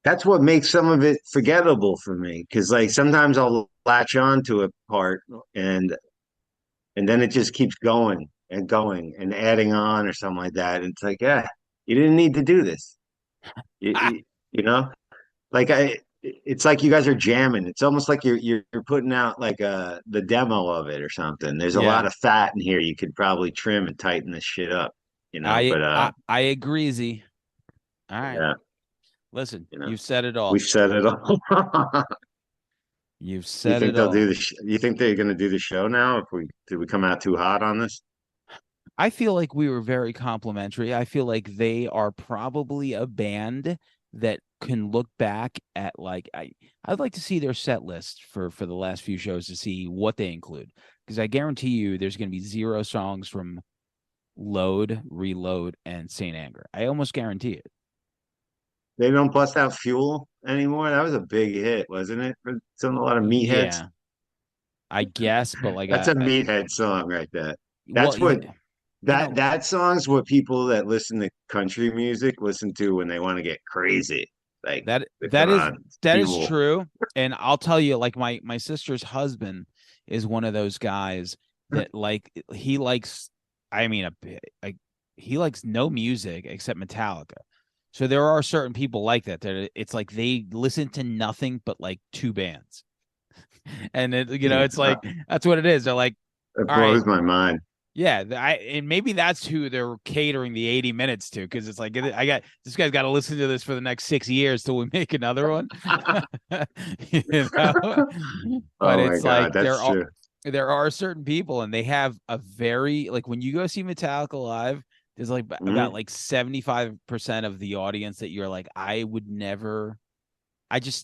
that's what makes some of it forgettable for me. Because like sometimes I'll latch on to a part and then it just keeps going and going and adding on or something like that. And it's like, yeah, you didn't need to do this. ah, You know, like it's like you guys are jamming. It's almost like you're putting out like the demo of it or something. There's a lot yeah, of fat in here. You could probably trim and tighten this shit up, you know. I But I agree, Z. All right, yeah, listen, you know, you've said it we've all. said it all. You've You said think it they'll do all. the? You think they're going to do the show now? If we did we come out too hot on this? I feel like we were very complimentary. I feel like they are probably a band that can look back at like I'd like to see their set list for the last few shows to see what they include, because I guarantee you there's going to be zero songs from Load, Reload, and Saint Anger. I almost guarantee it. They don't bust out Fuel anymore. That was a big hit, wasn't it? For some a lot of meatheads. Yeah, I guess, but like That's a meathead song right there. well, That's what you know, that song's what people that listen to country music listen to when they want to get crazy. Like, that come that is on, that is Fuel. true. And I'll tell you, like my sister's husband is one of those guys that like he likes, I mean, a he likes no music except Metallica. So there are certain people like that. That it's like they listen to nothing but like two bands, and it's like that's what it is. They're like, It all right, blows my mind. yeah, and maybe that's who they're catering the 80 minutes to, because it's like I got this guy's got to listen to this for the next 6 years till we make another one. you know, but Oh my it's God, like that's true. there are certain people, and they have a very like when you go see Metallica live, there's like about Mhm. like 75% of the audience that you're like, I would never.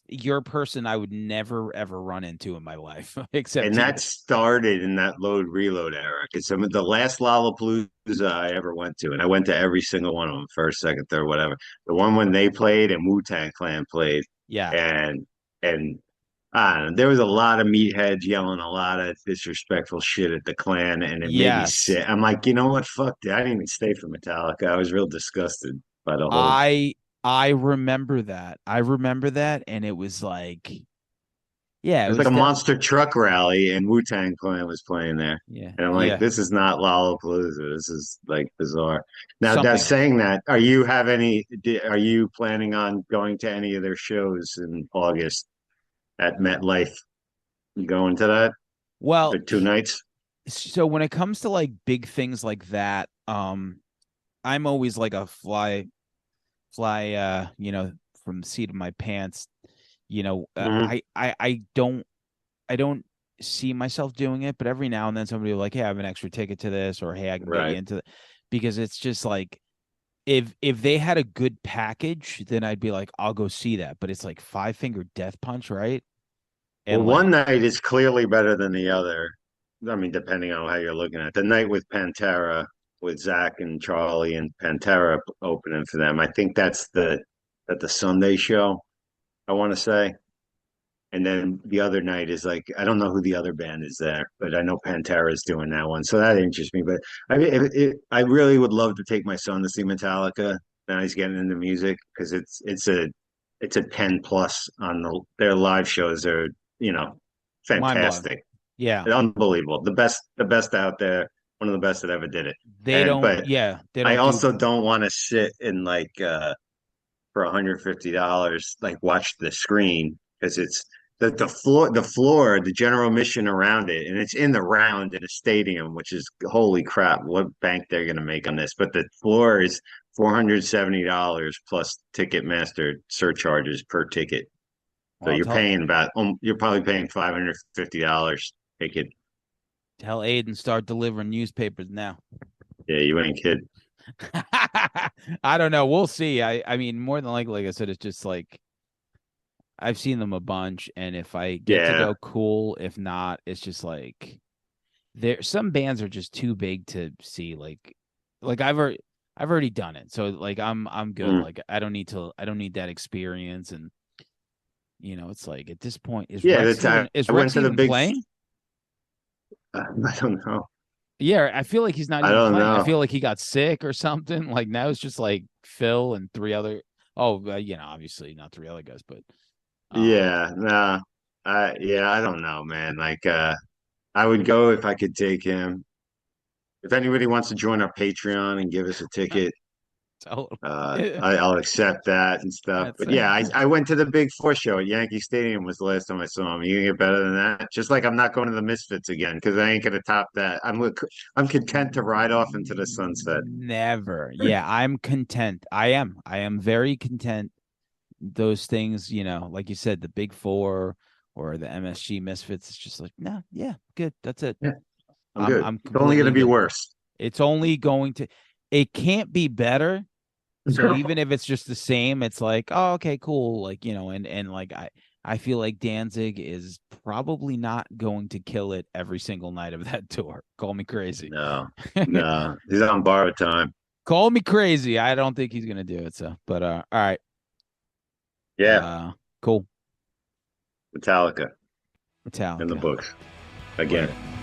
You're a person I would never ever run into in my life, except And you. that started in that load reload era. Because some of the last Lollapalooza I ever went to, and I went to every single one of them, first, second, third, whatever. The one when they played and Wu-Tang Clan played, Yeah. and and I don't know, there was a lot of meatheads yelling a lot of disrespectful shit at the Clan, and it made me Yes. sick. I'm like, you know what? Fuck that. I didn't even stay for Metallica. I was real disgusted by the whole. I remember that. I remember that, and it was like, yeah, It it was like was a that. monster truck rally, and Wu-Tang Clan was playing there. Yeah, And I'm like, yeah, this is not Lollapalooza. This is like bizarre. Now something else. saying that, are you planning on going to any of their shows in August at MetLife? You going to that? Well, The 2 nights? so when it comes to like big things like that, I'm always like a fly, from the seat of my pants. Hmm. I don't see myself doing it, but every now and then somebody will like, hey, I have an extra ticket to this, or hey, I can get you Right. into it, because it's just like if they had a good package, then I'd be like, I'll go see that. But it's like Five Finger Death Punch, right? Well, And one like, night is clearly better than the other. I mean, depending on how you're looking at it. The night with Pantera, with Zach and Charlie and Pantera opening for them. I think that's the Sunday show, I want to say. And then the other night is like I don't know who the other band is there, but I know Pantera is doing that one, so that interests me. But I really would love to take my son to see Metallica. Now he's getting into music because it's a 10 plus on their live shows. Are mind blowing. fantastic, Yeah, unbelievable, the best out there, one of the best that ever did it. they And don't. but Yeah, they I don't do. also don't want to sit in like for $150, like watch the screen because the general mission around it, and it's in the round in a stadium, which is holy crap, what bank they're gonna make on this. But the floor is $470 plus Ticketmaster surcharges per ticket. So Well, you're probably paying $550 ticket. tell Aiden start delivering newspapers now. Yeah, you ain't kidding. I don't know. We'll see. I mean, more than likely, like I said, it's just like I've seen them a bunch, and if I get to Yeah. go, cool. If not, it's just like there. Some bands are just too big to see. Like I've already done it, so like I'm good. Mm. Like I don't need that experience, and it's like at this point, Yeah, that's Is I went Rex to the even big playing? I don't know. Yeah, I feel like he's not I even don't playing. I know. feel like he got sick or something. Like now it's just like Phil and three other. Oh, obviously not three other guys, but um, Yeah, nah. I don't know, man. Like I would go if I could take him. If anybody wants to join our Patreon and give us a ticket, so I'll accept that and stuff. that's But yeah, it. I went to the Big Four show at Yankee Stadium was the last time I saw him. You can get better than that. Just like I'm not going to the Misfits again because I ain't gonna top that. I'm content to ride off into the sunset. Never. Yeah, I'm content. I am very content. Those things, like you said, the big four or the MSG Misfits, it's just like, nah, yeah, good. That's it. Yeah, I'm I'm good. I'm It's only completely gonna be good. worse. It's only going to it can't be better. So even if it's just the same, it's like, oh, okay, cool. Like, and like I feel like Danzig is probably not going to kill it every single night of that tour. Call me crazy. No, no, he's on borrowed time. Call me crazy. I don't think he's gonna do it. So, but all right. Yeah, Cool. Metallica in the Metallica. books again. Later.